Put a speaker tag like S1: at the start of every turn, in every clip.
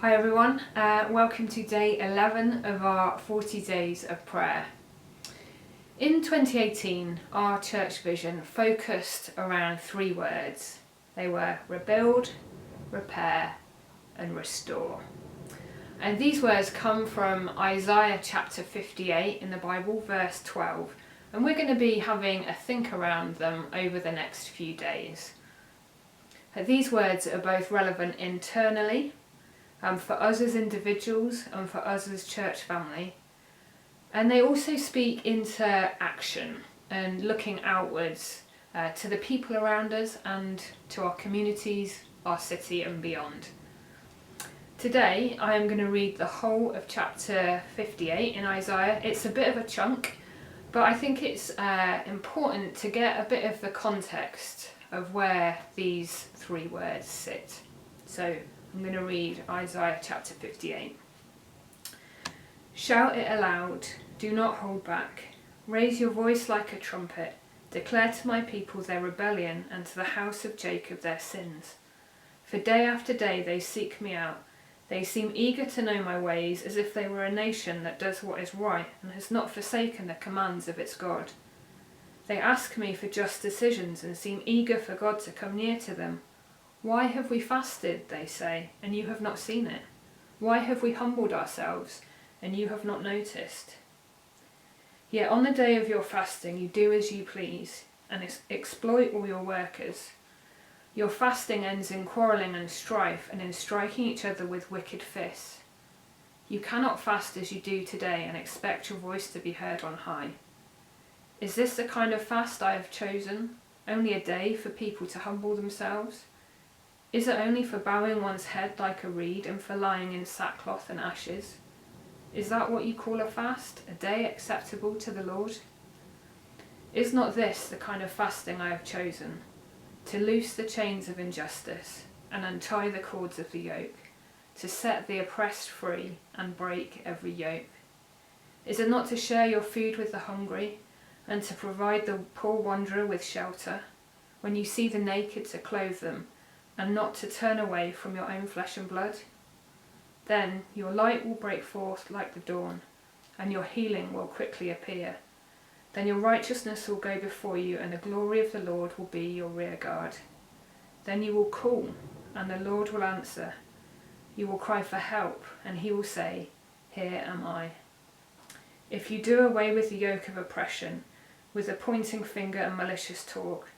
S1: Hi everyone, welcome to day 11 of our 40 days of prayer. In 2018, our church vision focused around three words. They were rebuild, repair and restore. And these words come from Isaiah chapter 58 in the Bible, verse 12. And we're going to be having a think around them over the next few days. These words are both relevant internally, for us as individuals and for us as church family. And they also speak into action and looking outwards to the people around us and to our communities, our city and beyond. Today I am going to read the whole of chapter 58 in Isaiah. It's a bit of a chunk, but I think it's important to get a bit of the context of where these three words sit. So I'm going to read Isaiah chapter 58. Shout it aloud, do not hold back. Raise your voice like a trumpet. Declare to my people their rebellion and to the house of Jacob their sins. For day after day they seek me out. They seem eager to know my ways, as if they were a nation that does what is right and has not forsaken the commands of its God. They ask me for just decisions and seem eager for God to come near to them. Why have we fasted, they say, and you have not seen it? Why have we humbled ourselves, and you have not noticed? Yet on the day of your fasting you do as you please, and exploit all your workers. Your fasting ends in quarrelling and strife, and in striking each other with wicked fists. You cannot fast as you do today and expect your voice to be heard on high. Is this the kind of fast I have chosen? Only a day for people to humble themselves? Is it only for bowing one's head like a reed and for lying in sackcloth and ashes? Is that what you call a fast, a day acceptable to the Lord? Is not this the kind of fasting I have chosen? To loose the chains of injustice and untie the cords of the yoke, to set the oppressed free and break every yoke? Is it not to share your food with the hungry and to provide the poor wanderer with shelter? When you see the naked, to clothe them, and not to turn away from your own flesh and blood? Then your light will break forth like the dawn, and your healing will quickly appear. Then your righteousness will go before you, and the glory of the Lord will be your rear guard. Then you will call, and the Lord will answer. You will cry for help, and he will say, Here am I. If you do away with the yoke of oppression, with the pointing finger and malicious talk,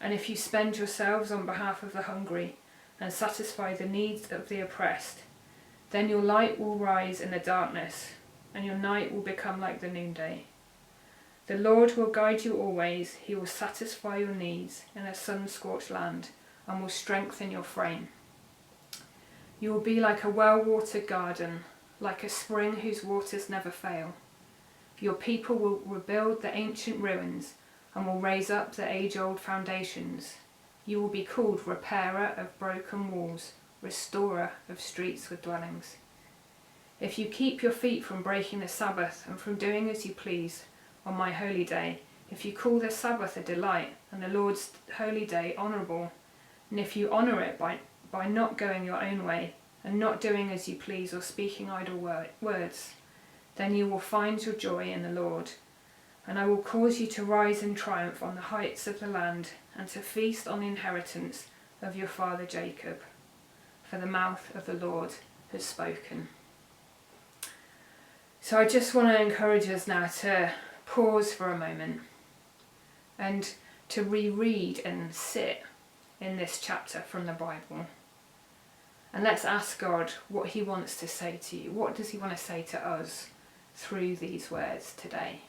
S1: and if you spend yourselves on behalf of the hungry and satisfy the needs of the oppressed, then your light will rise in the darkness, and your night will become like the noonday. The Lord will guide you always. He will satisfy your needs in a sun-scorched land and will strengthen your frame. You will be like a well-watered garden, like a spring whose waters never fail. Your people will rebuild the ancient ruins and will raise up the age-old foundations. You will be called repairer of broken walls, restorer of streets with dwellings. If you keep your feet from breaking the Sabbath and from doing as you please on my holy day, if you call the Sabbath a delight and the Lord's holy day honourable, and if you honour it by not going your own way and not doing as you please or speaking idle words, then you will find your joy in the Lord. And I will cause you to rise in triumph on the heights of the land, and to feast on the inheritance of your father Jacob. For the mouth of the Lord has spoken. So I just want to encourage us now to pause for a moment and to reread and sit in this chapter from the Bible. And let's ask God what he wants to say to you. What does he want to say to us through these words today?